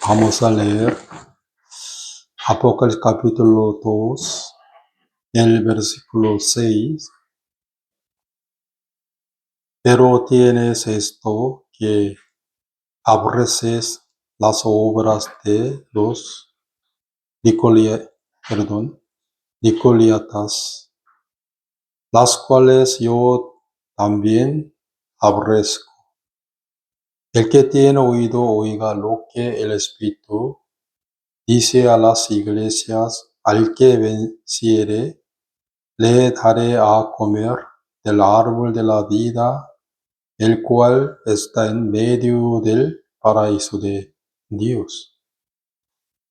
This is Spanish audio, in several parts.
Vamos a leer Apocalipsis capítulo 2, el versículo 6. Pero tienes esto, que aborreces las obras de los nicolaítas, las cuales yo también aborrezco. El que tiene oído, oiga lo que el Espíritu dice a las iglesias. Al que venciere, le daré a comer del árbol de la vida, el cual está en medio del paraíso de Dios.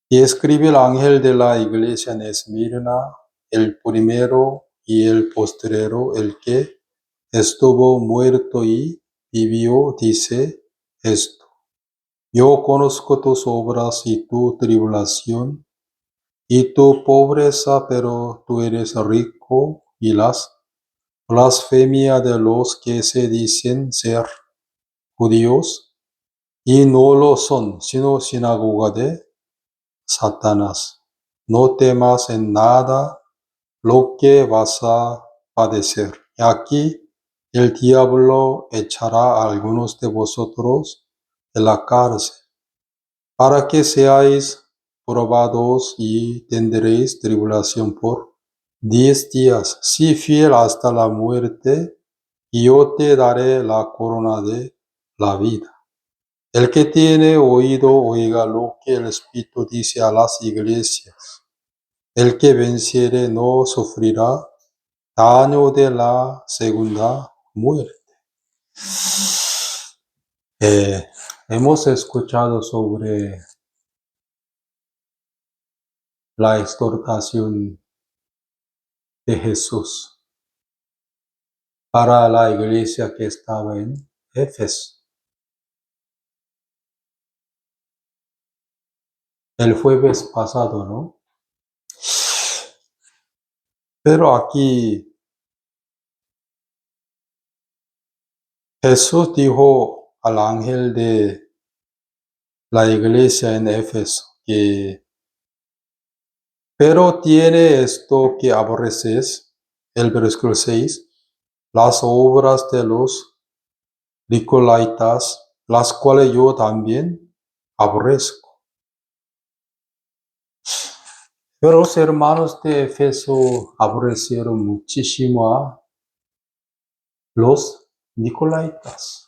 Y escribe el ángel de la iglesia en Esmirna, el primero y el postrero, el que estuvo muerto y vivió, dice esto: Yo conozco tus obras y tu tribulación y tu pobreza, pero tú eres rico, y las blasfemia de los que se dicen ser judíos y no lo son, sino sinagoga de Satanás. No temas en nada lo que vas a padecer. Y aquí el diablo echará a algunos de vosotros en la cárcel, para que seáis probados, y tendréis tribulación por 10 días. Si fiel hasta la muerte, y yo te daré la corona de la vida. El que tiene oído, oiga lo que el Espíritu dice a las iglesias. El que venciere no sufrirá daño de la segunda muerte. Hemos escuchado sobre la exhortación de Jesús para la iglesia que estaba en Éfeso. El jueves pasado, ¿no? Pero aquí Jesús dijo al ángel de la iglesia en Éfeso que, pero tiene esto que aborreces, el versículo 6, las obras de los nicolaítas, las cuales yo también aborrezco. Pero los hermanos de Éfeso aborrecieron muchísimo a los nicolaítas.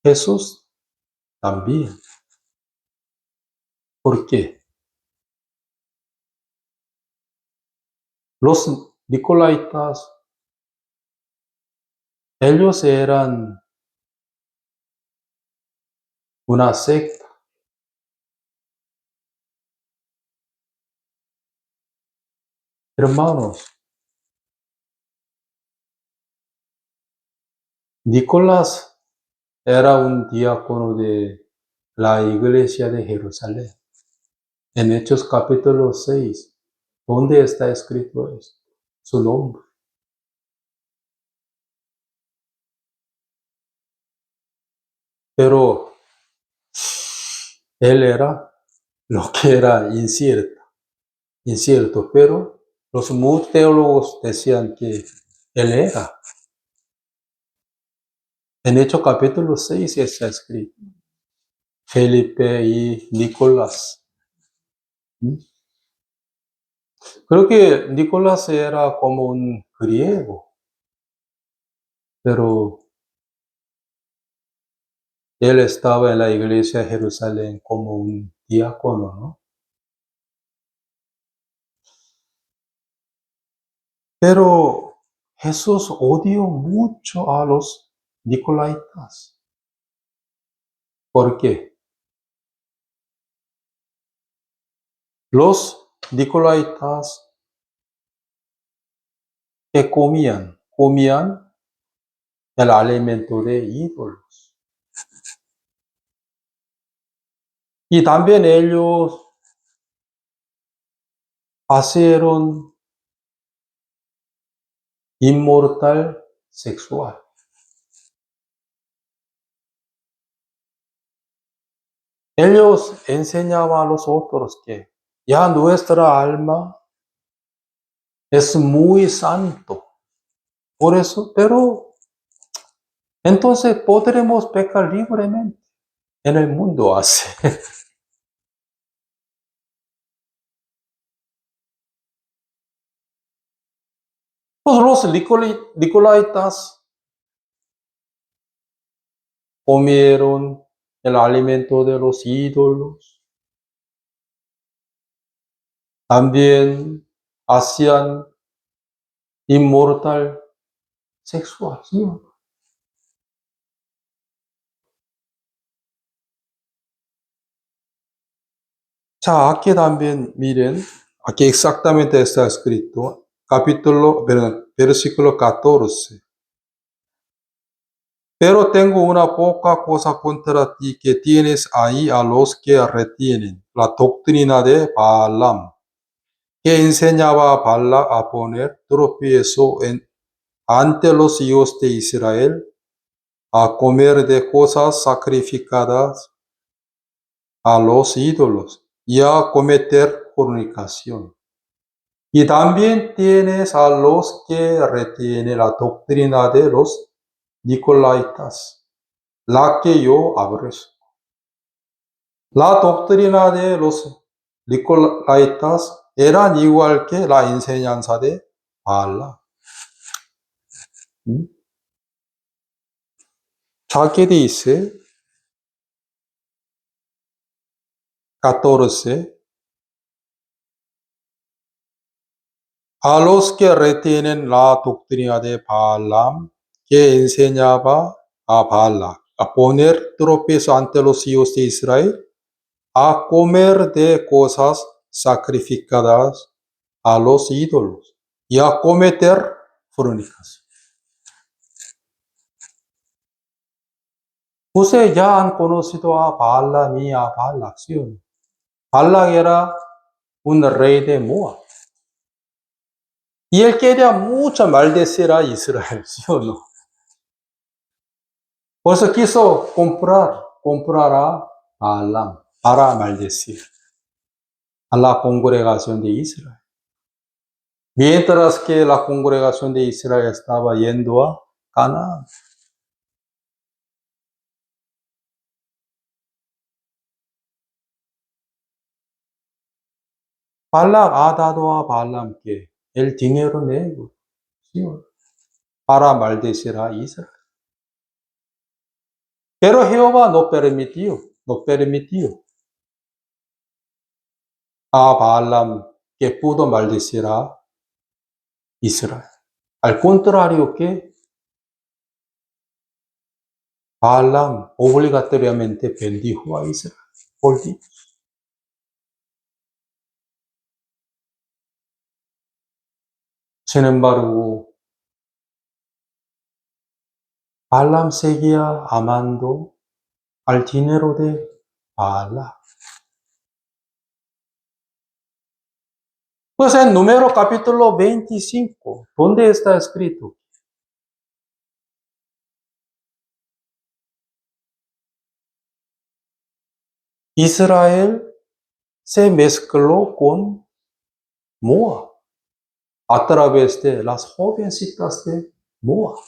Jesús también. ¿Por qué? Los nicolaítas, ellos eran una secta. Hermanos, Nicolás era un diácono de la iglesia de Jerusalén. En Hechos capítulo 6, ¿dónde está escrito esto? Su nombre. Pero él era lo que era incierto, pero los muchos teólogos decían que él era. En Hechos capítulo 6 está escrito Felipe y Nicolás. Creo que Nicolás era como un griego, pero él estaba en la iglesia de Jerusalén como un diácono, ¿no? Pero Jesús odió mucho a los nicolaitas. ¿Por qué? Los nicolaitas que comían el alimento de ídolos. Y también ellos hicieron inmortal sexual. Ellos enseñaban a los otros que ya nuestra alma es muy santo. Por eso, pero entonces podremos pecar libremente en el mundo así. Pues los nicolaitas comieron el alimento de los ídolos. También hacían inmortal sexual. ¿Sí? Ya, aquí también miren, aquí exactamente está escrito, versículo 14. Pero tengo una poca cosa contra ti, que tienes ahí a los que retienen la doctrina de Balaam, que enseñaba a Balac a poner tropiezo ante los hijos de Israel, a comer de cosas sacrificadas a los ídolos y a cometer fornicación. Y también tienes a los que retienen la doctrina de los nicolaitas, la que yo aborrezco. La doctrina de los nicolaitas era igual que la enseñanza de Balaam. Aquí dice 14. A los que retienen la doctrina de Balaam, que enseñaba a Balac a poner tropiezo ante los hijos de Israel, a comer de cosas sacrificadas a los ídolos y a cometer fornicación. Ustedes ya han conocido a Balaam y a Balac, ¿sí o no? Balac era un rey de Moab. Y él quería mucho maldecir a Israel, ¿sí o no? Por eso quiso comprar a Balaam para maldecir a la congregación de Israel. Mientras que la congregación de Israel estaba yendo a Canaán. Balac ha dado a Balaam que el dinero negro, ¿sí? Para maldecir a Israel. Pero Jehová no permitió a Balaam que pudo maldecir a Israel. Al contrario que Balaam obligatoriamente bendijo a Israel. Por Dios. Sin embargo, Balaam seguía amando al dinero de Balac. Pues en Número capítulo 25, ¿dónde está escrito? Israel se mezcló con Moab a través de las jovencitas de Moab,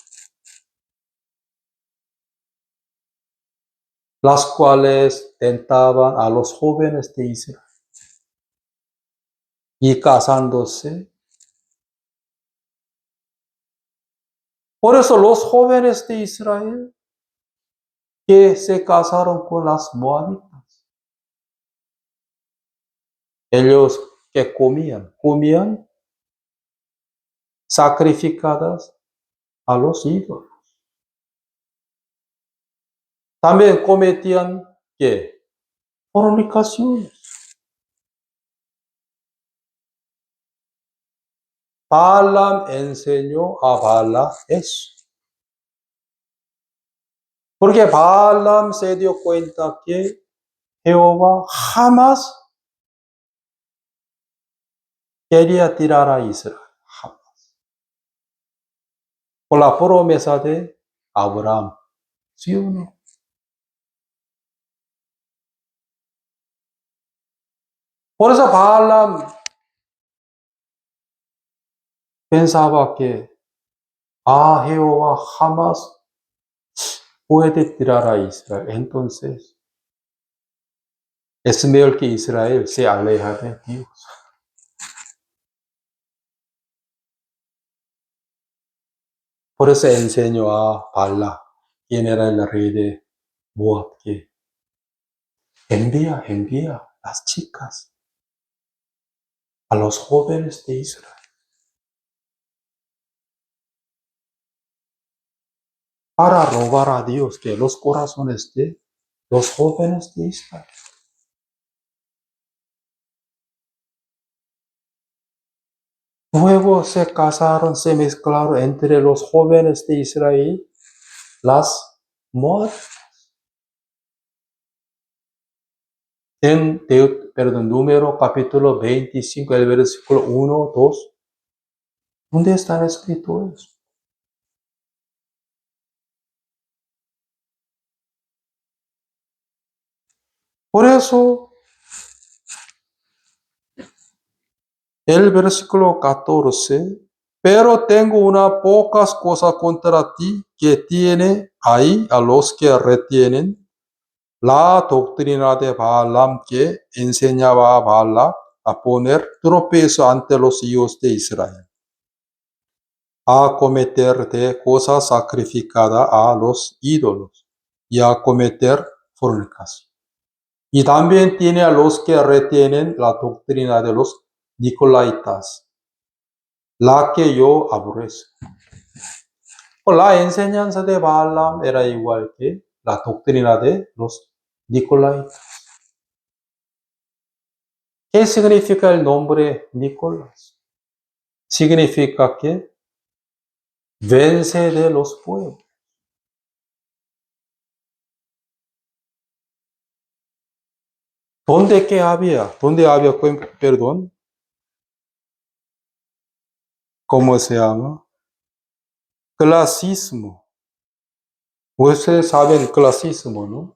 las cuales tentaban a los jóvenes de Israel y casándose. Por eso los jóvenes de Israel que se casaron con las moabitas, ellos que comían sacrificadas a los ídolos. También cometían ¿qué? Fornicaciones. Balaam enseñó a Balac eso. Porque Balaam se dio cuenta que Jehová jamás quería tirar a Israel. Jamás. Por la promesa de Abraham. ¿Sí o no? Por eso Balaam pensaba que, Jehová jamás puede tirar a Israel. Entonces, es mejor que Israel se aleja de Dios. Por eso enseñó a Bala, quien era el rey de Moab, que envía las chicas a los jóvenes de Israel para robar a Dios que los corazones de los jóvenes de Israel. Luego se casaron, se mezclaron entre los jóvenes de Israel las Moab. En número capítulo 25, el versículo 1, 2, ¿dónde están escritos? Por eso, el versículo 14, pero tengo unas pocas cosas contra ti que tiene ahí a los que retienen la doctrina de Balaam que enseñaba a Balac a poner tropiezo ante los hijos de Israel, a cometer de cosas sacrificadas a los ídolos y a cometer fornicación. Y también tiene a los que retienen la doctrina de los Nicolaitas, la que yo aborrezco. La enseñanza de Balaam era igual que la doctrina de los Nicolaitas. ¿Qué significa el nombre Nicolás? Significa que vence de los pueblos. ¿Dónde qué había? ¿Dónde había, perdón? ¿Cómo se llama? Clasismo. Ustedes saben clasismo, ¿no?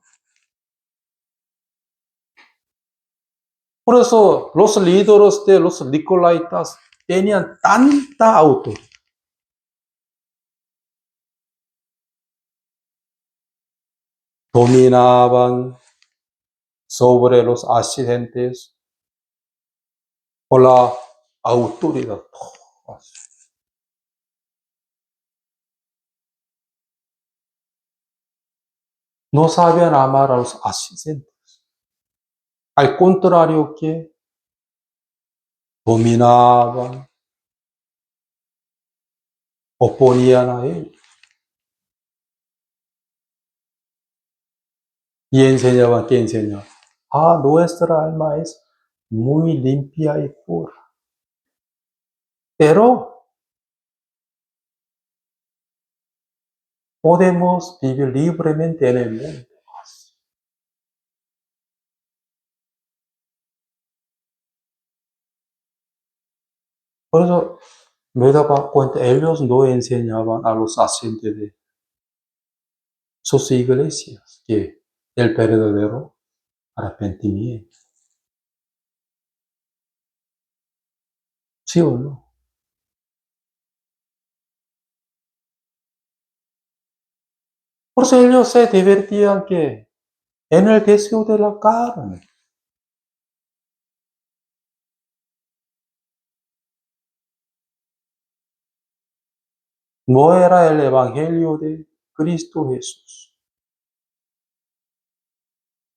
Por eso los líderes de los Nicolaitas tenían tanta autoridad. Dominaban sobre los asistentes por la autoridad. No sabían amar a los asistentes. Al contrario que dominaban, oponían a él y enseñaban que enseñaban. Nuestra alma es muy limpia y pura. Pero podemos vivir libremente en el mundo. Por eso me daba cuenta, ellos no enseñaban a los asistentes de sus iglesias que el verdadero arrepentimiento. ¿Sí o no? Por eso ellos se divertían que en el deseo de la carne. No era el evangelio de Cristo Jesús.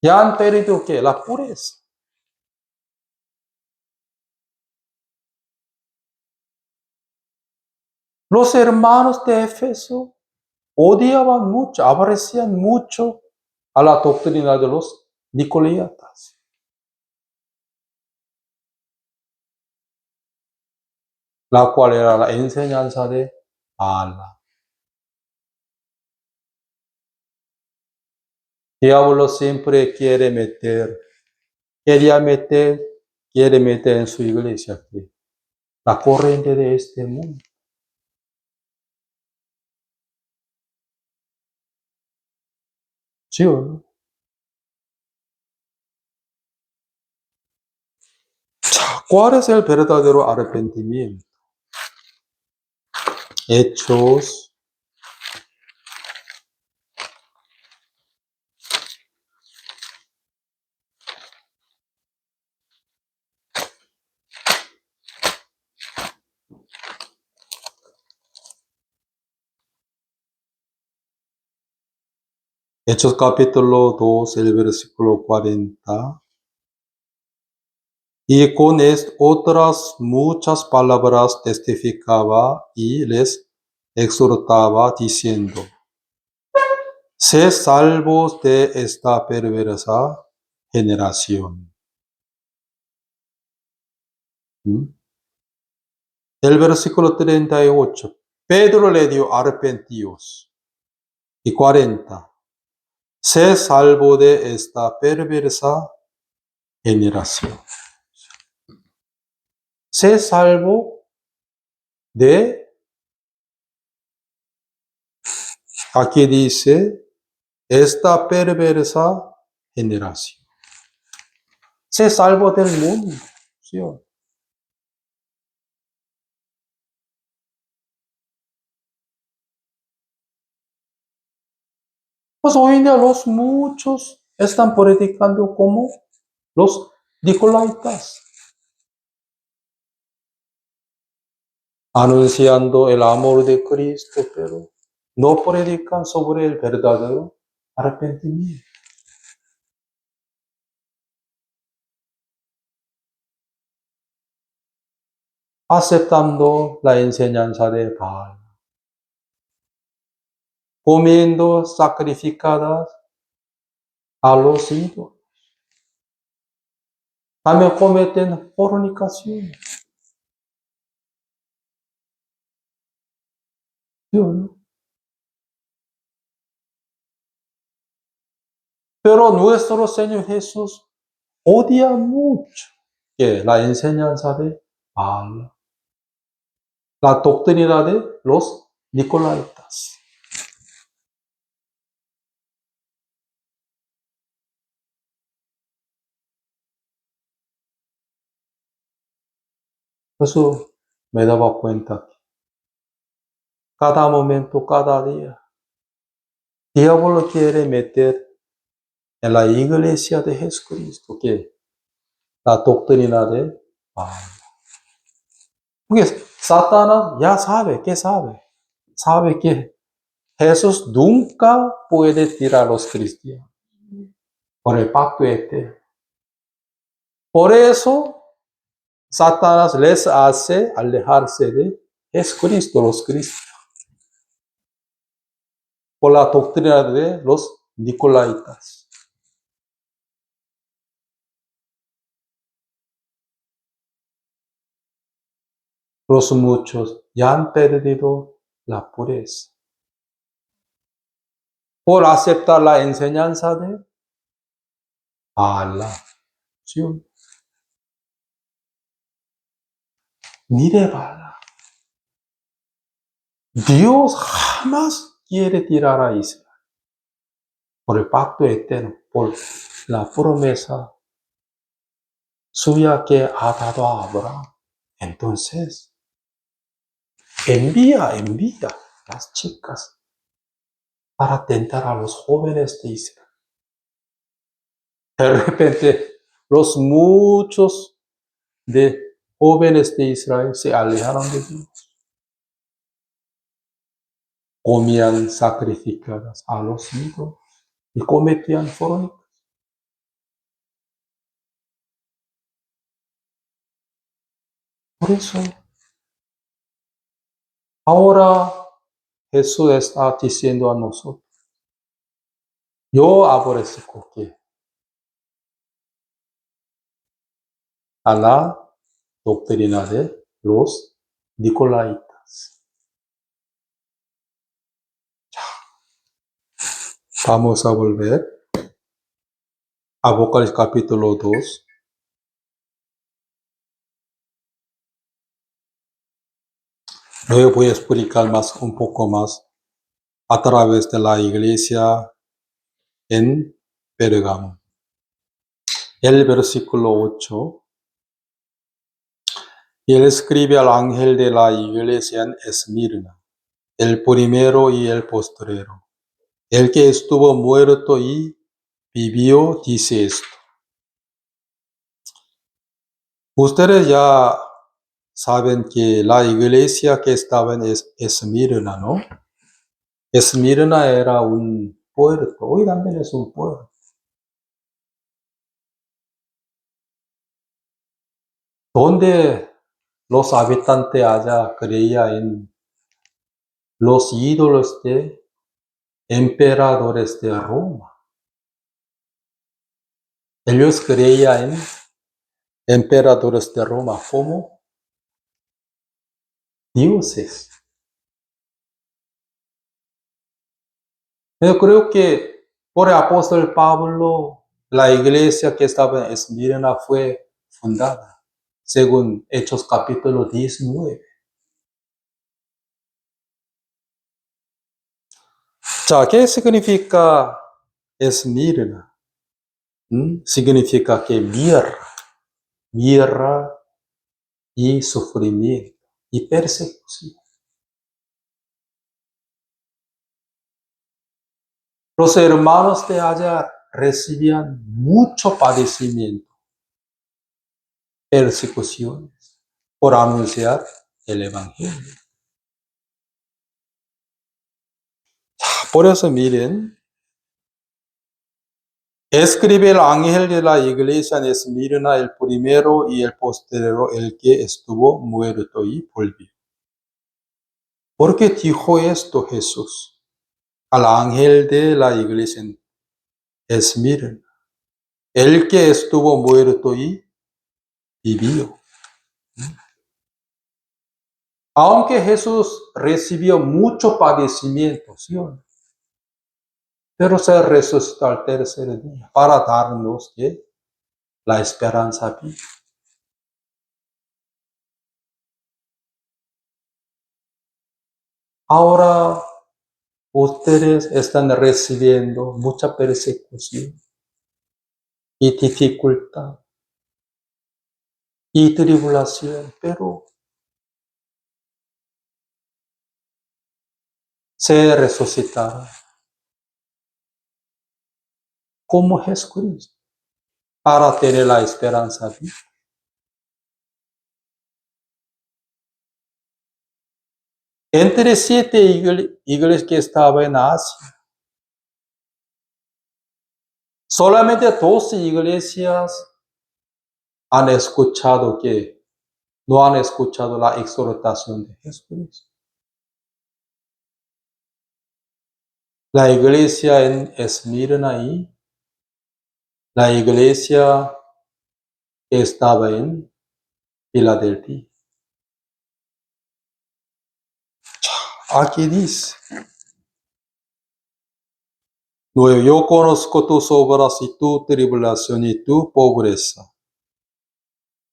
Ya han perdido que la pureza. Los hermanos de Éfeso odiaban mucho, aborrecían mucho a la doctrina de los nicolaitas, la cual era la enseñanza de Allah. Diablo siempre quiere meter en su iglesia la corriente de este mundo. ¿Sí o no? ¿Cuál es el verdadero arrepentimiento? Hechos Hechos capítulo 2, el versículo 40. Y con otras muchas palabras testificaba y les exhortaba diciendo: Sed salvos de esta perversa generación. El versículo 38. Pedro le dio: arrepentíos. Y 40. Sé salvo de esta perversa generación. Sé salvo de, aquí dice, esta perversa generación. Sé salvo del mundo. ¿Sí? Pues hoy en día los muchos están predicando como los nicolaitas, anunciando el amor de Cristo, pero no predican sobre el verdadero arrepentimiento. Aceptando la enseñanza de Baal, comiendo sacrificadas a los ídolos. También cometen fornicación. ¿Sí o no? Pero nuestro Señor Jesús odia mucho la enseñanza de Baal, la doctrina de los nicolaitas. Eso me daba cuenta que cada momento, cada día, diablo quiere meter en la iglesia de Jesucristo que la doctrina de Baal. Porque Satanás ya sabe, ¿qué sabe? Sabe que Jesús nunca puede tirar a los cristianos por el pacto eterno. Por eso, Satanás les hace alejarse de Jesucristo, los cristianos, por la doctrina de los nicolaitas. Los muchos ya han perdido la pureza por aceptar la enseñanza de Allah. ¿Sí? Mire, Bala. Dios jamás quiere tirar a Israel por el pacto eterno, por la promesa suya que ha dado a Abraham. Entonces, envía las chicas para tentar a los jóvenes de Israel. De repente, los muchos de jóvenes de Israel se alejaron de Dios. Comían sacrificadas a los ídolos y cometían fornicación. Por eso, ahora Jesús está diciendo a nosotros: yo aborrezco a la doctrina de los nicolaitas. Vamos a volver a Apocalipsis capítulo 2. Luego voy a explicar un poco más a través de la iglesia en Pérgamo. El versículo 8. Y él escribe al ángel de la iglesia en Esmirna, el primero y el postrero, el que estuvo muerto y vivió, dice esto. Ustedes ya saben que la iglesia que estaba en Esmirna, ¿no? Esmirna era un puerto, hoy también es un puerto, donde los habitantes allá creían en los ídolos de emperadores de Roma. Ellos creían en emperadores de Roma como dioses. Yo creo que por el apóstol Pablo, la iglesia que estaba en Esmirna fue fundada, según Hechos capítulo 19. 자, ¿qué significa Esmirna? Significa que mirra y sufrimiento y persecución. Los hermanos de allá recibían mucho padecimiento, persecuciones, por anunciar el Evangelio. Por eso miren, escribe el ángel de la iglesia en Esmirna, el primero y el postrero, el que estuvo muerto y volvió. ¿Por qué dijo esto Jesús al ángel de la iglesia en Esmirna? El que estuvo muerto y vivió. Aunque Jesús recibió mucho padecimiento, ¿sí o no? Pero se resucitó al tercer día para darnos la esperanza viva. Ahora ustedes están recibiendo mucha persecución y dificultad y tribulación, pero se resucitará como Jesucristo para tener la esperanza viva. Entre 7 iglesias que estaban en Asia, solamente 12 iglesias han escuchado no han escuchado la exhortación de Jesucristo. La iglesia en Esmirna y la iglesia que estaba en Filadelfia. Aquí dice, yo conozco tus obras y tu tribulación y tu pobreza,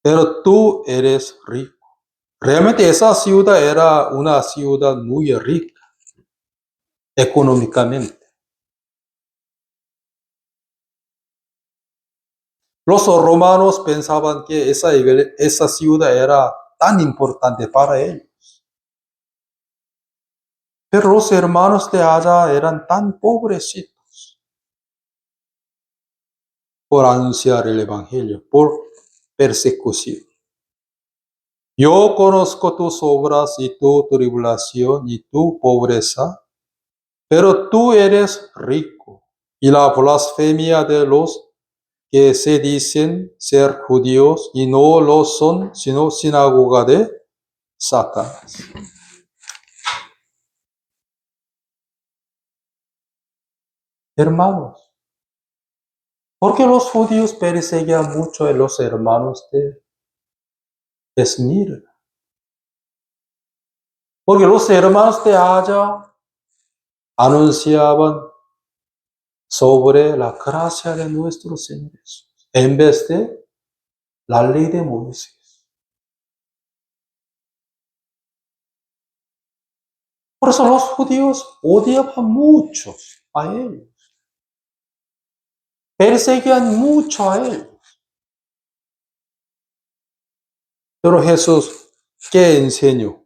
pero tú eres rico. Realmente esa ciudad era una ciudad muy rica económicamente. Los romanos pensaban que esa ciudad era tan importante para ellos. Pero los hermanos de allá eran tan pobrecitos por anunciar el Evangelio, por persecución. Yo conozco tus obras y tu tribulación y tu pobreza, pero tú eres rico. Y la blasfemia de los que se dicen ser judíos y no lo son, sino sinagoga de Satanás. Hermanos, ¿por qué los judíos perseguían mucho a los hermanos de Esmirna? Porque los hermanos de allá anunciaban sobre la gracia de nuestro Señor Jesús, en vez de la ley de Moisés. Por eso los judíos odiaban mucho a ellos, perseguían mucho a ellos. Pero Jesús ¿Qué enseño?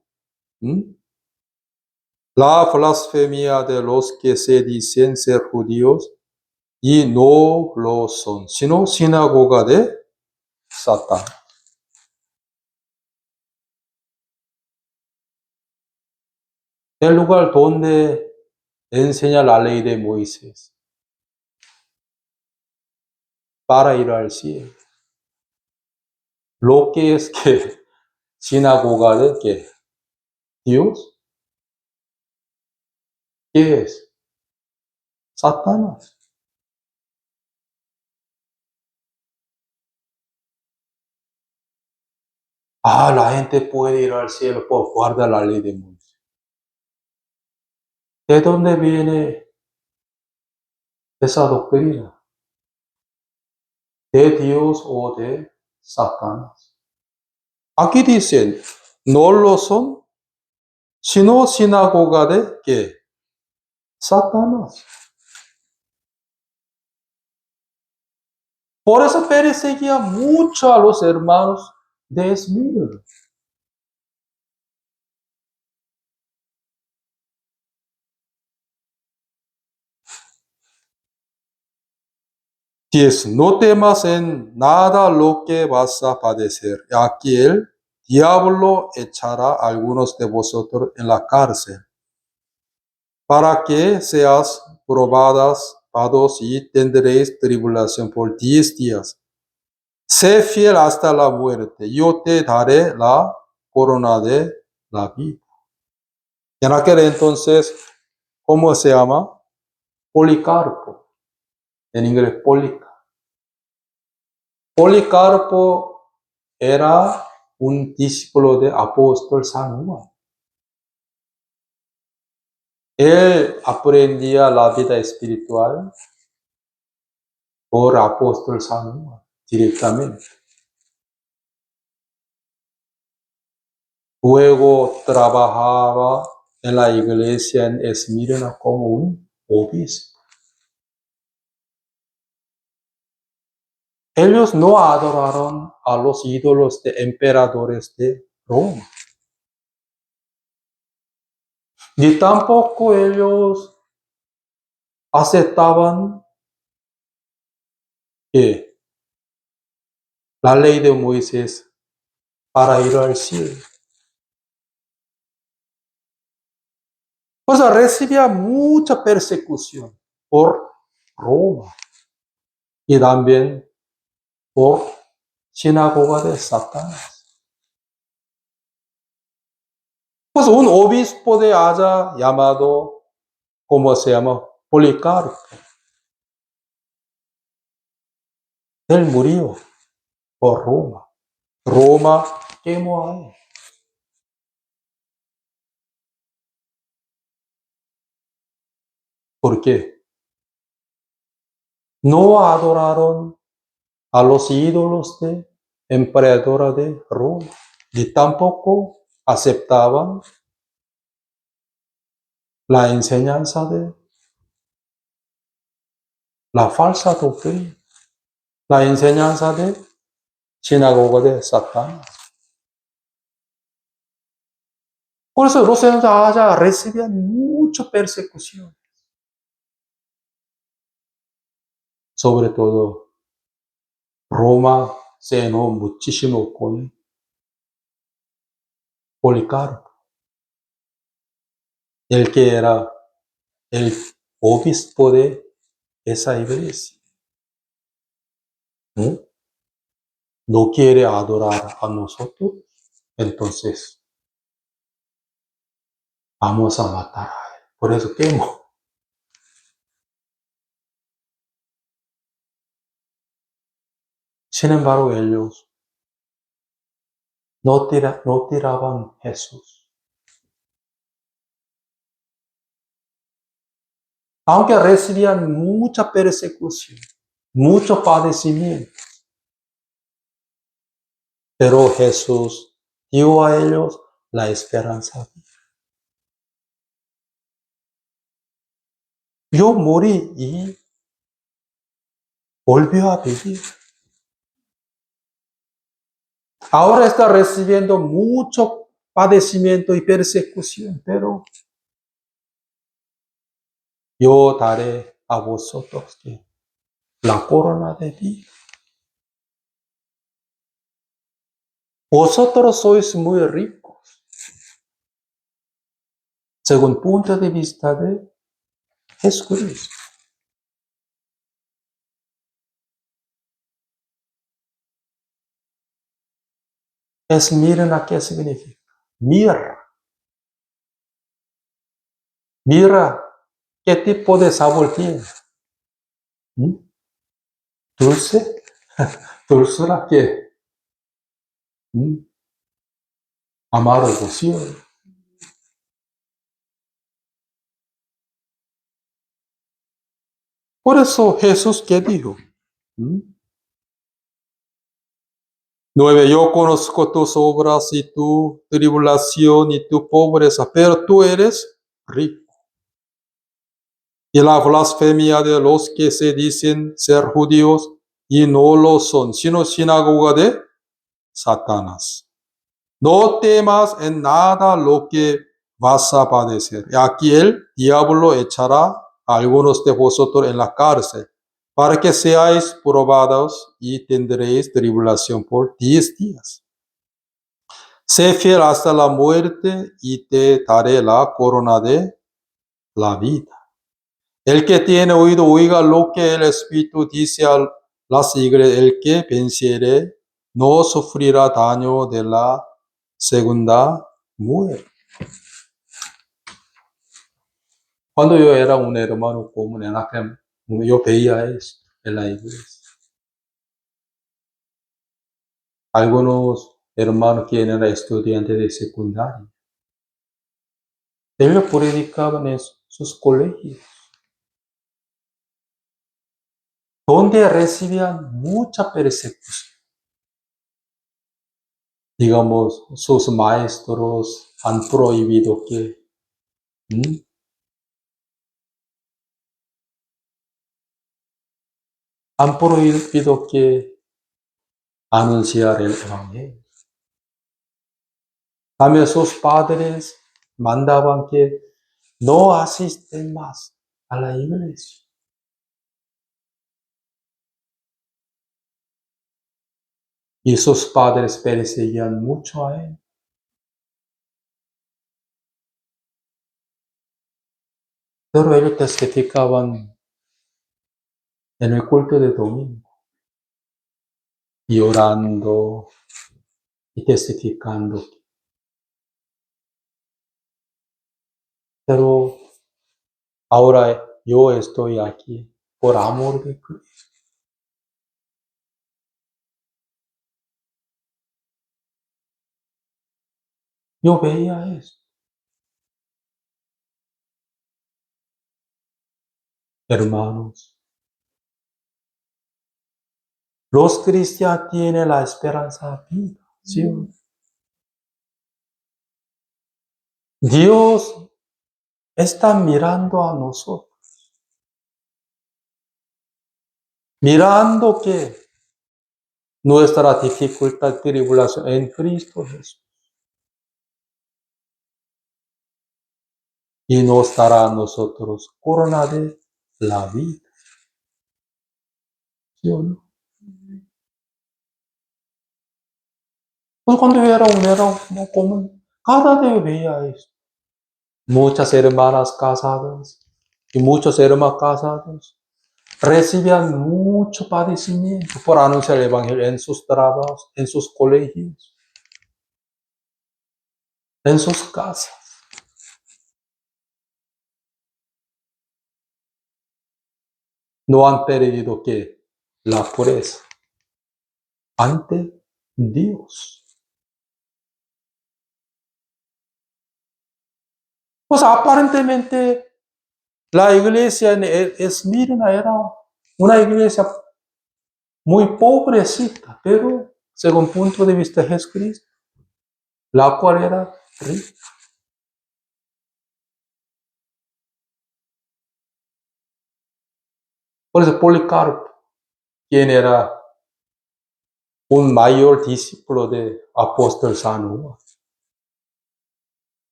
La blasfemia de los que se dicen ser judíos y no lo son, sino sinagoga de Satán. El lugar donde enseña la ley de Moisés para ir al cielo. Lo que es que sinagoga de ¿qué? Dios. ¿Qué es? Satanás. La gente puede ir al cielo por guardar la ley de Moisés. ¿De dónde viene esa doctrina? ¿De Dios o de Satanás? Aquí dicen, no lo son, sino sinagoga de ¿qué? Satanás. Por eso perseguía mucho a los hermanos de Esmirna. No temas en nada lo que vas a padecer. Aquí el diablo echará a algunos de vosotros en la cárcel, para que seas probados y tendréis tribulación por 10 días. Sé fiel hasta la muerte, yo te daré la corona de la vida. En aquel entonces, ¿cómo se llama? Policarpo. En inglés, Policarpo. Policarpo era un discípulo de apóstol San Juan. Él aprendía la vida espiritual por apóstol San Juan directamente. Luego trabajaba en la iglesia en Esmirna como un obispo. Ellos no adoraron a los ídolos de emperadores de Roma. Ni tampoco ellos aceptaban que la ley de Moisés para ir al cielo. Pues recibía mucha persecución por Roma y también por sinagoga de Satanás. Pues un obispo de allá llamado, ¿cómo se llama? Policarpo. Él murió por Roma. Roma quemó a él. ¿Por qué? No adoraron a los ídolos de emperadora de Roma, ni tampoco aceptaban la enseñanza de la falsa doctrina, la enseñanza de sinagoga de Satán. Por eso los allá recibían mucha persecución, sobre todo Roma se enojó muchísimo con Policarpo, el que era el obispo de esa iglesia. No quiere adorar a nosotros, entonces vamos a matar a él. Por eso quemo. Sin embargo, ellos no tiraban a Jesús. Aunque recibían mucha persecución, mucho padecimiento, pero Jesús dio a ellos la esperanza. Yo morí y volvió a vivir. Ahora está recibiendo mucho padecimiento y persecución, pero yo daré a vosotros que la corona de vida. Vosotros sois muy ricos, según punto de vista de Jesucristo. Esmirna, ¿qué significa? Mira, mira, ¿qué tipo de sabor tiene? ¿Mm? Dulce, dulzura que amargo, ¿sí? Por eso Jesús, ¿qué dijo? ¿Mm? 9. Yo conozco tus obras y tu tribulación y tu pobreza, pero tú eres rico. Y la blasfemia de los que se dicen ser judíos y no lo son, sino sinagoga de Satanás. No temas en nada lo que vas a padecer. Aquí el diablo echará a algunos de vosotros en la cárcel, para que seáis probados y tendréis tribulación por 10 días. Sé fiel hasta la muerte y te daré la corona de la vida. El que tiene oído, oiga lo que el Espíritu dice a las iglesias. El que venciere no sufrirá daño de la segunda muerte. Cuando yo era un hermano común en aquel, yo veía esto en la iglesia. Algunos hermanos que eran estudiantes de secundaria, ellos predicaban en sus colegios, donde recibían mucha persecución. Digamos, sus maestros han prohibido que han prohibido que anunciar el evangelio. También sus padres mandaban que no asisten más a la iglesia. Y sus padres perseguían mucho a él. Pero ellos testificaban en el culto de domingo, y orando y testificando. Pero ahora yo estoy aquí por amor de Cristo. Yo veía esto. Hermanos, los cristianos tienen la esperanza viva, ¿sí? Dios está mirando a nosotros, mirando que nuestra dificultad, tribulación en Cristo Jesús, y nos dará a nosotros corona de la vida, ¿sí o no? Pues cuando yo era un hermano común, cada día veía esto. Muchas hermanas casadas y muchos hermanos casados recibían mucho padecimiento por anunciar el evangelio en sus trabajos, en sus colegios, en sus casas. No han perdido ¿qué? La pureza ante Dios. Pues aparentemente la iglesia en Esmirna era una iglesia muy pobrecita, pero según punto de vista de Jesucristo, la cual era rica. Por eso Policarpo, quien era un mayor discípulo de apóstol San Juan,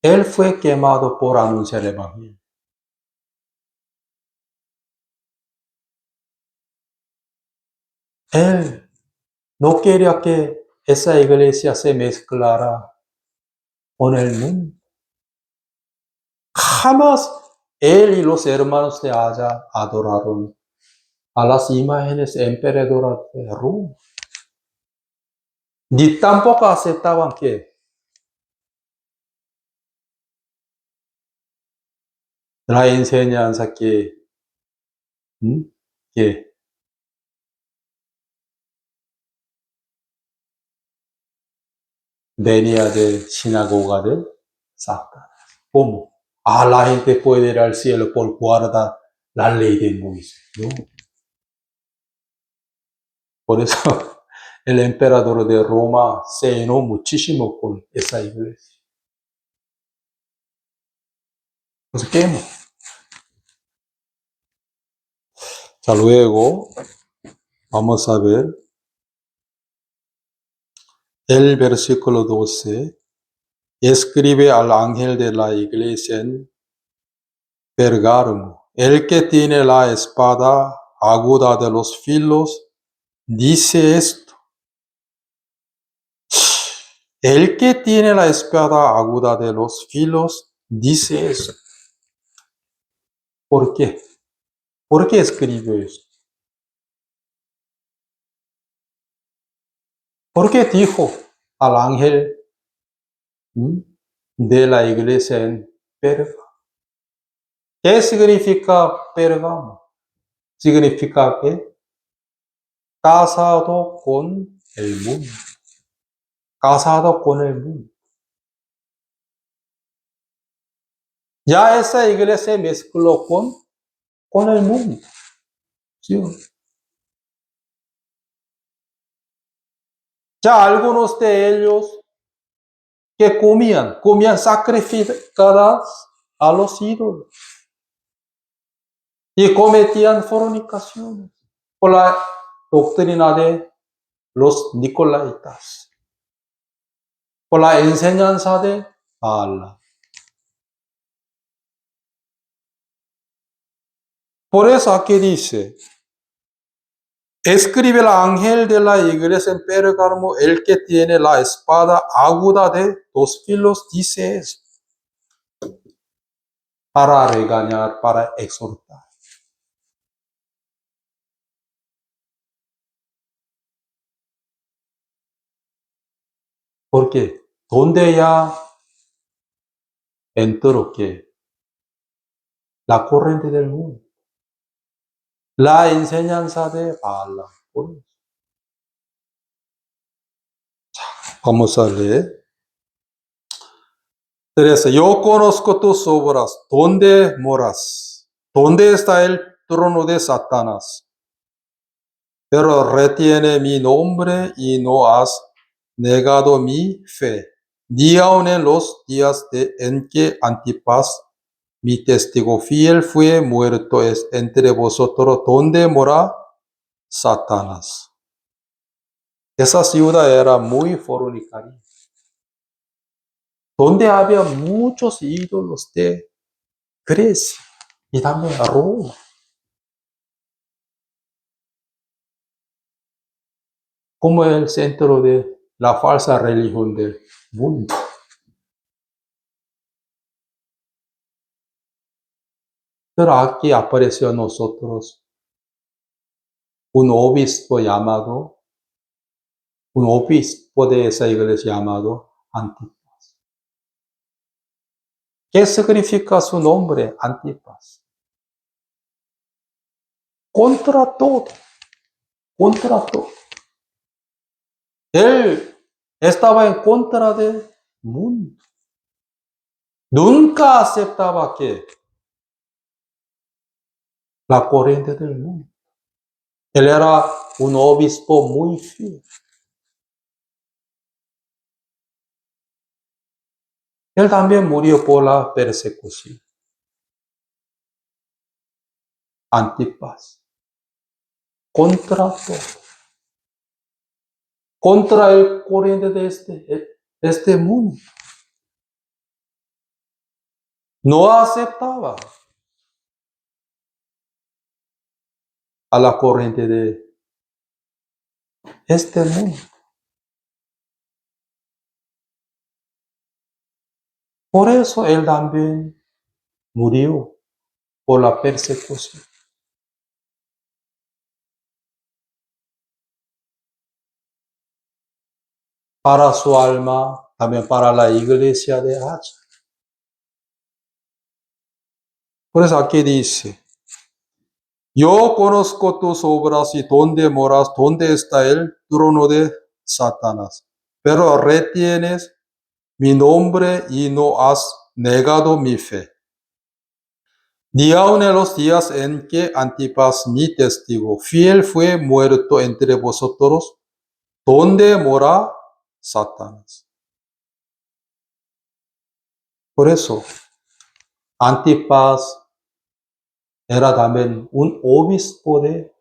Él fue quemado por anunciar el evangelio. Él no quería que esa iglesia se mezclara con el mundo. Jamás él y los hermanos de allá adoraron a las imágenes emperadoras de Roma. Ni tampoco aceptaban que la enseñanza que venía de sinagoga de Satanás. ¿Cómo? La gente puede ir al cielo por guardar la ley de Moisés. ¿No? Por eso el emperador de Roma se enojó muchísimo con esa iglesia. Entonces, ¿qué? Luego vamos a ver el versículo 12. Escribe al ángel de la iglesia en Pergamo. El que tiene la espada aguda de los filos dice esto. El que tiene la espada aguda de los filos dice eso. ¿Por qué? ¿Por qué escribe eso? ¿Por qué dijo al ángel de la iglesia en Pérgamo? ¿Qué significa Pérgamo? Significa que casado con el mundo. Casado con el mundo. Ya esa iglesia se mezcló con el mundo. ¿Sí? Ya algunos de ellos que comían sacrificadas a los ídolos y cometían fornicaciones por la doctrina de los nicolaitas, por la enseñanza de Baal. Por eso aquí dice, escribe el ángel de la iglesia en Pérgamo, el que tiene la espada aguda de 2 filos, dice esto, para regañar, para exhortar. Porque donde ya entró que la corriente del mundo, la enseñanza de Balaam. Vamos a leer. 13. Yo conozco tus obras. ¿Dónde moras? ¿Dónde está el trono de Satanás? Pero retiene mi nombre y no has negado mi fe, ni aun en los días en que Antipas, mi testigo fiel, fue muerto entre vosotros. ¿Dónde mora Satanás? Esa ciudad era muy fornicaria, donde había muchos ídolos de Grecia y también Roma. Como el centro de la falsa religión del mundo. Pero aquí apareció a nosotros un obispo de esa iglesia llamado Antipas. ¿Qué significa su nombre, Antipas? Contra todo, contra todo. Él estaba en contra del mundo. Nunca aceptaba que la corriente del mundo. Él era un obispo muy fiel. Él también murió por la persecución. Antipas. Contra todo. Contra el corriente de este mundo. no aceptaba a la corriente de este mundo. Por eso él también murió por la persecución. Para su alma, también para la iglesia de Hacha. Por eso aquí dice, yo conozco tus obras y dónde moras, dónde está el trono de Satanás. Pero retienes mi nombre y no has negado mi fe. Ni aun en los días en que Antipas, mi testigo, fiel fue muerto entre vosotros, donde mora Satanás. Por eso, Antipas era también un obispo de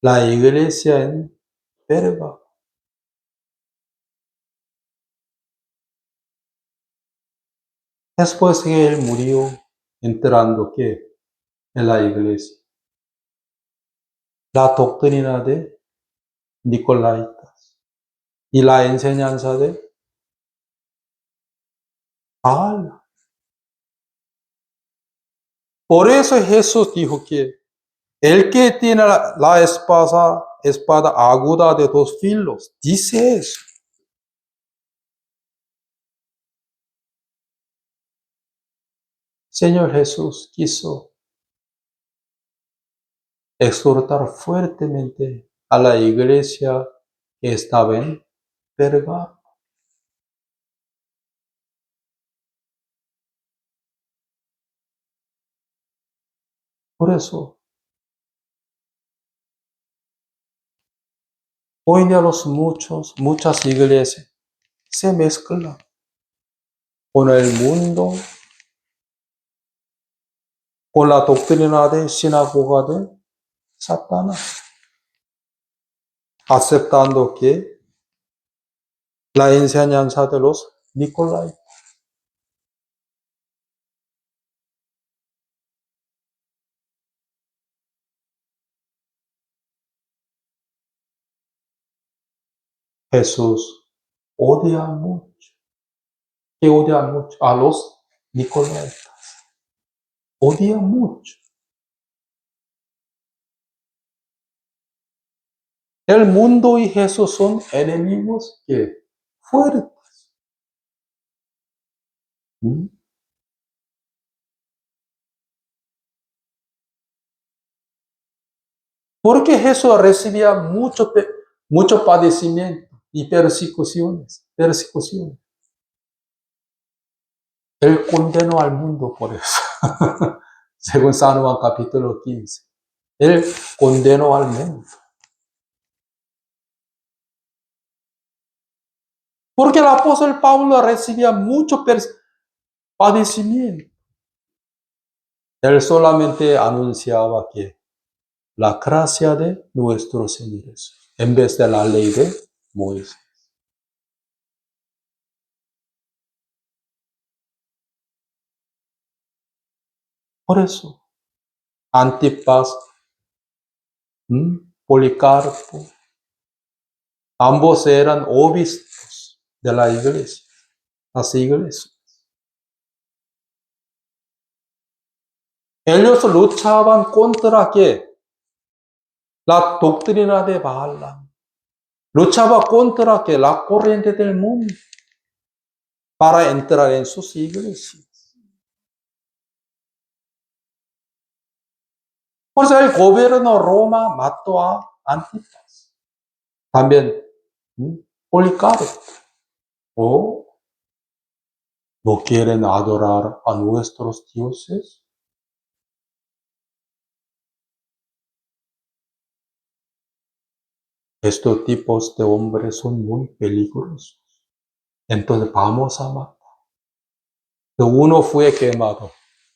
la iglesia en Perga. Después que él murió, entrando que en la iglesia, la doctrina de Nicolaitas y la enseñanza de Baal. Por eso Jesús dijo que el que tiene la espada aguda de dos filos, dice eso. Señor Jesús quiso exhortar fuertemente a la iglesia que estaba en Perga. Por eso, hoy día muchas iglesias se mezclan con el mundo, con la doctrina de sinagoga de Satanás, aceptando que la enseñanza de los Nicolaitas. Jesús odia mucho, que odia mucho a los Nicolaitas, odia mucho. El mundo y Jesús son enemigos que fuertes. ¿Mm? Porque Jesús recibía mucho padecimiento y persecuciones. Él condenó al mundo por eso. Según San Juan capítulo 15. Él condenó al mundo. Porque el apóstol Pablo recibía mucho padecimiento. Él solamente anunciaba que la gracia de nuestro Señor Jesús, en vez de la ley de Moisés. Por eso, Antipas, Policarpo, ambos eran obispos de la iglesia, las iglesias. Ellos luchaban contra ¿qué? La doctrina de Balaam. Luchaba contra ¿qué? La corriente del mundo para entrar en sus iglesias. Por eso el gobierno Roma mató a Antipas. También Policarpo. ¿O no quieren adorar a nuestros dioses? Estos tipos de hombres son muy peligrosos. Entonces vamos a matar. Uno fue quemado.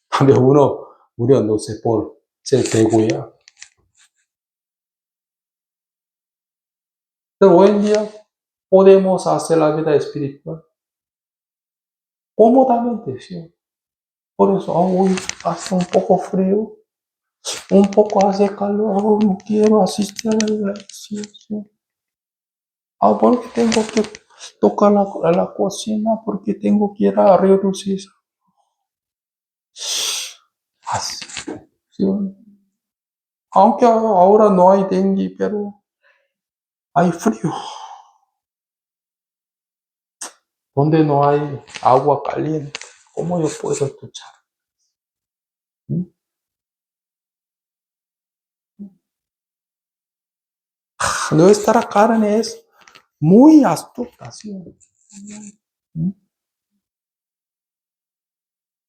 También uno murió, no sé, por ser degüellado. Pero hoy en día podemos hacer la vida espiritual cómodamente, ¿sí? Por eso, hoy hace un poco frío, un poco hace calor, no quiero asistir a la iglesia. ¿Sí? Porque tengo que tocar la cocina, porque tengo que ir a reducir. Así, ¿sí? Aunque ahora no hay dengue, pero hay frío. Donde no hay agua caliente, ¿cómo yo puedo duchar? ¿Mm? Nuestra carne es muy astuta, ¿sí? ¿Mm?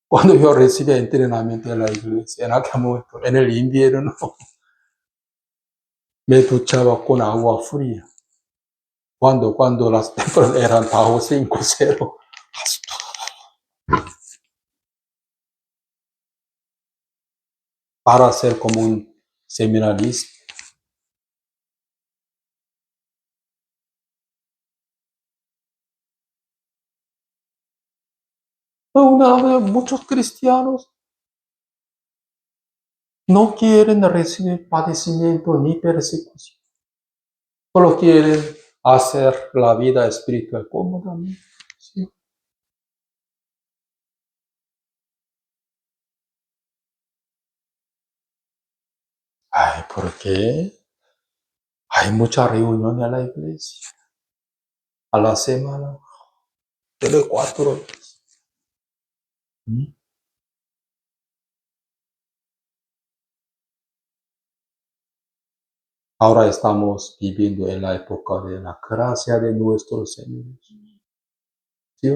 Cuando yo recibí entrenamiento en la iglesia, en aquel momento, en el invierno, me duchaba con agua fría. Cuando las temperaturas eran bajo 5 0, para ser como un seminarista. Pero muchos cristianos no quieren recibir padecimiento ni persecución. Solo quieren hacer la vida espiritual cómodamente. ¿Sí? Ay, ¿por qué? Hay mucha reunión en la iglesia. A la semana, de 4 horas. ¿Mm? Ahora estamos viviendo en la época de la gracia de nuestro Señor. ¿Sí?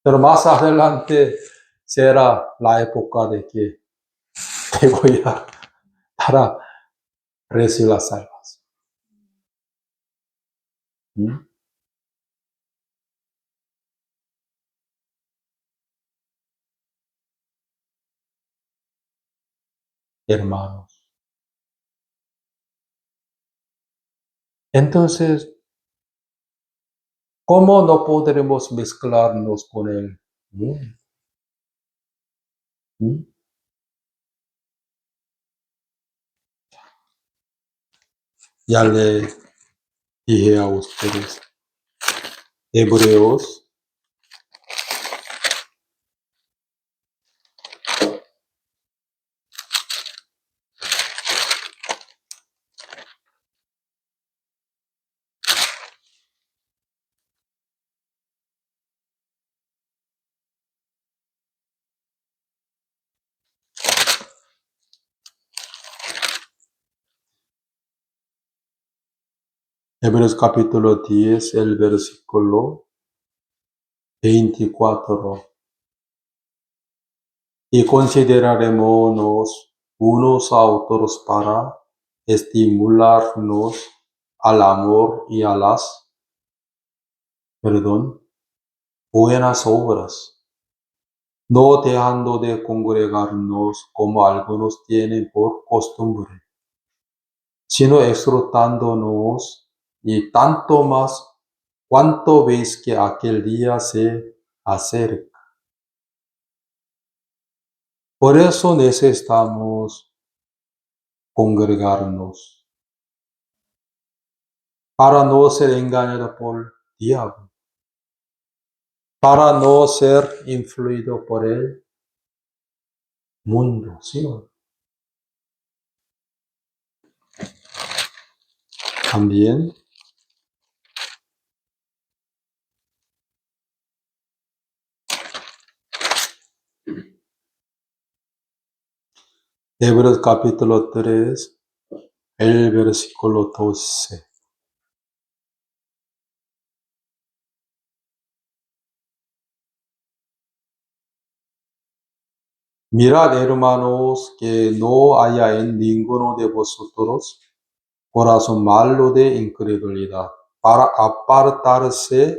Pero más adelante será la época de que te voy a para recibir la salvación. ¿Mm? Hermanos. Entonces, ¿cómo no podremos mezclarnos con el mundo? ¿Mm? Ya le dije a ustedes, Hebreos, Hebreos capítulo 10, el versículo 24. Y considerémonos unos a otros para estimularnos al amor y a las, buenas obras, no dejando de congregarnos como algunos tienen por costumbre, sino exhortándonos, y tanto más cuanto veis que aquel día se acerca. Por eso necesitamos congregarnos, para no ser engañado por el diablo, para no ser influido por el mundo, ¿sí? También Hebreos capítulo 3, el versículo 12. Mirad, hermanos, que no haya en ninguno de vosotros corazón malo de incredulidad, para apartarse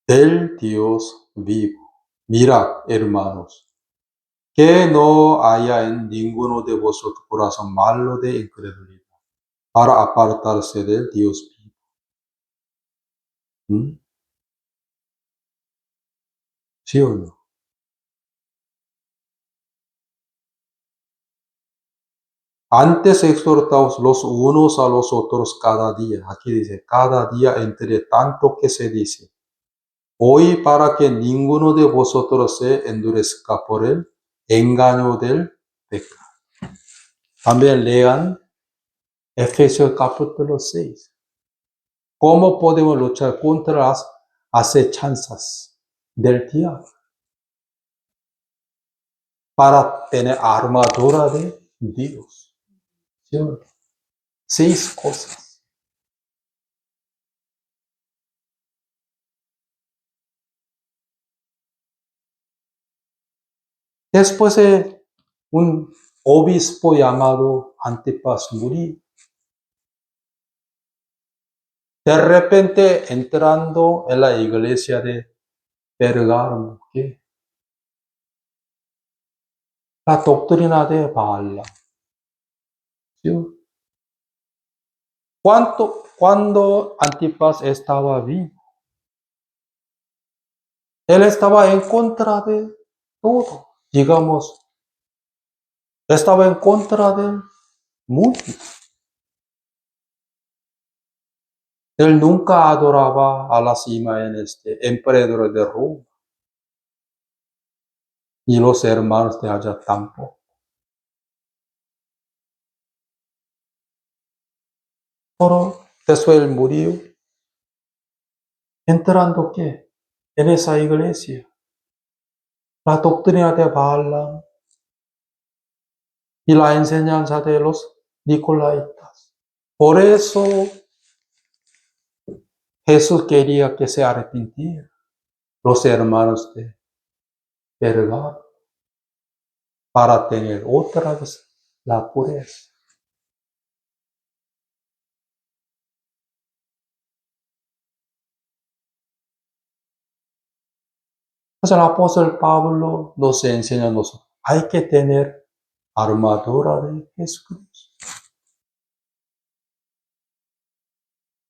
del Dios vivo. Mirad, hermanos, que no haya en ninguno de vosotros corazón malo de incredulidad, para apartarse del Dios vivo. ¿Mm? ¿Sí o no? Antes exhortaos los unos a los otros cada día. Aquí dice, cada día entre tanto que se dice. Hoy para que ninguno de vosotros se endurezca por el engaño del pecado. También lean Efesios capítulo 6. ¿Cómo podemos luchar contra las acechanzas del diablo? Para tener armadura de Dios. ¿Sí? 6 cosas. Después de un obispo llamado Antipas murió. De repente entrando en la iglesia de Pergamo, ¿qué? La doctrina de Balaam. ¿Sí? Cuando Antipas estaba vivo, él estaba en contra de todo, digamos, estaba en contra del mundo. Él nunca adoraba a las imágenes de emperador de Roma, y los hermanos de allá tampoco. Pero después él murió, entrando ¿qué? En esa iglesia, la doctrina de Balaam y la enseñanza de los Nicolaitas. Por eso Jesús quería que se arrepintieran los hermanos de Pergamo para tener otra vez la pureza. Entonces el apóstol Pablo nos enseña a nosotros, hay que tener armadura de Jesucristo.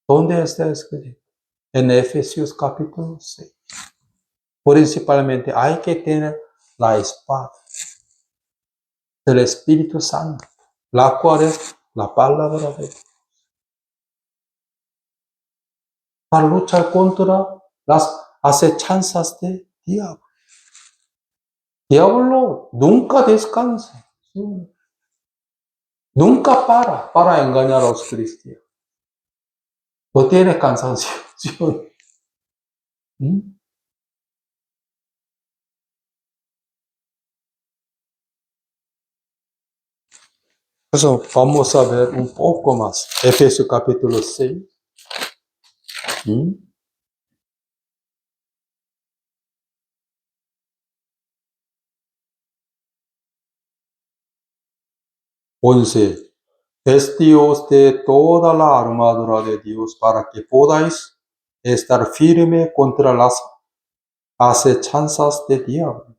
¿Dónde está escrito? En Efesios capítulo 6. Principalmente hay que tener la espada del Espíritu Santo, la cual es la palabra de Dios, para luchar contra las acechanzas del diablo. Diablo nunca descansa, ¿sí? Nunca para engañar a los cristianos. No tiene cansancio. ¿Sí? ¿Mm? Eso vamos a ver un poco más. Efesios capítulo 6. ¿Mm? 11. Vestíos de toda la armadura de Dios para que podáis estar firme contra las acechanzas del diablo.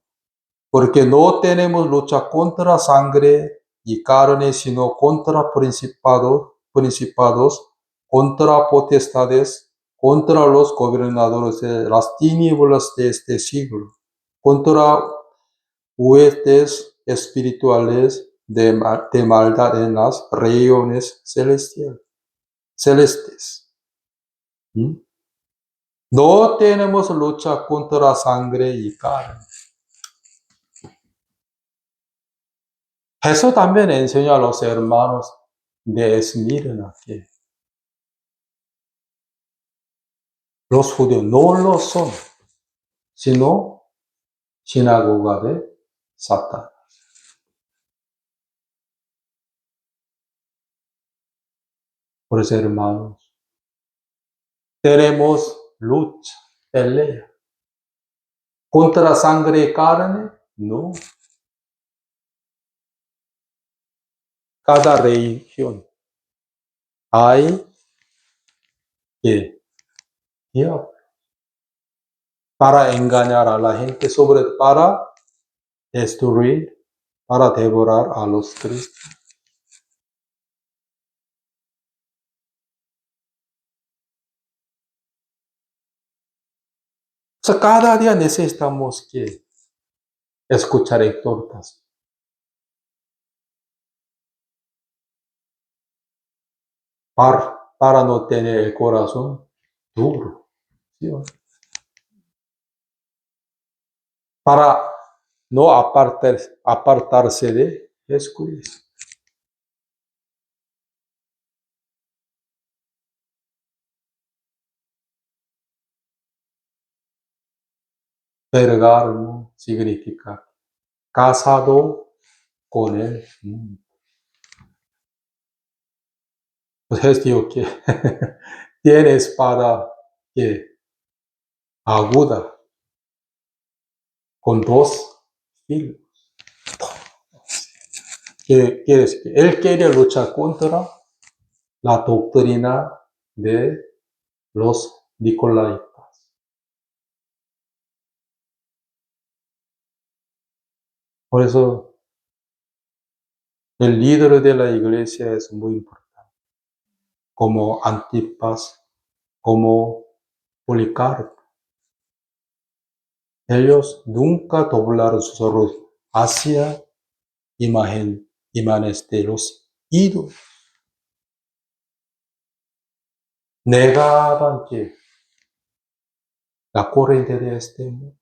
Porque no tenemos lucha contra sangre y carne, sino contra principados, contra potestades, contra los gobernadores de las tinieblas de este siglo, contra huestes espirituales de maldad en las regiones celestes. ¿Mm? No tenemos lucha contra sangre y carne. Jesús también enseñó a los hermanos de Esmirna que los judíos no lo son, sino sinagoga de Satán. Por eso, hermanos, tenemos lucha, pelea. ¿Contra sangre y carne? No. Cada religión hay que para engañar a la gente, para destruir, para devorar a los cristianos. O sea, cada día necesitamos que escuchar exhortación. para no tener el corazón duro, ¿sí? Para no apartarse de Jesucristo. Pergarmo significa casado con el mundo. Pues es Dios que tiene espada que aguda con dos filos. Quiere decir que él quiere luchar contra la doctrina de los nicolaitas. Por eso el líder de la iglesia es muy importante, como Antipas, como Policarpo. Ellos nunca doblaron sus ojos hacia imágenes de los ídolos. Negaban que la corriente de este mundo.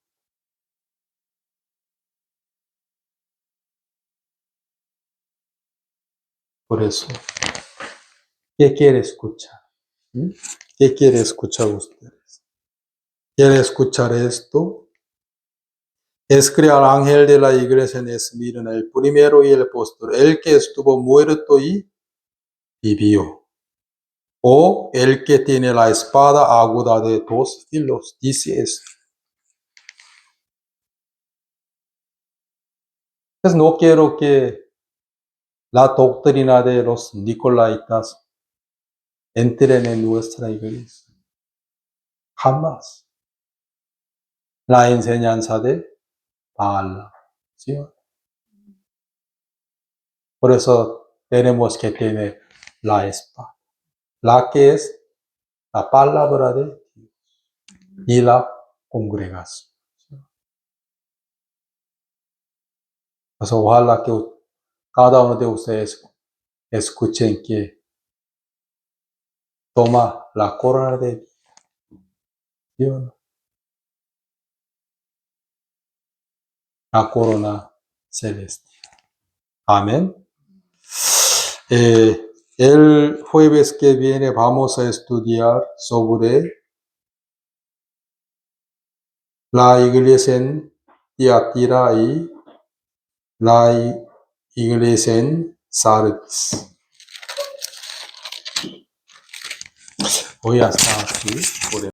Por eso, ¿qué quiere escuchar? ¿Qué quiere escuchar ustedes? ¿Quiere escuchar esto? Escribe al ángel de la iglesia en Esmirna, el primero y el posterior, el que estuvo muerto y vivió. O el que tiene la espada aguda de dos filos, dice eso. Entonces no quiero que la doctrina de los nicolaitas entren en nuestra iglesia. Jamás. La enseñanza de Baal. ¿Sí? Por eso tenemos que tener la espada, la que es la palabra de Dios y la congregación. Pues ojalá que cada uno de ustedes escuchen que toma la corona de Dios, la corona celeste. Amén. El jueves que viene vamos a estudiar sobre la iglesia en Tiatira y la iglesia en Sardis. Hoy hasta aquí.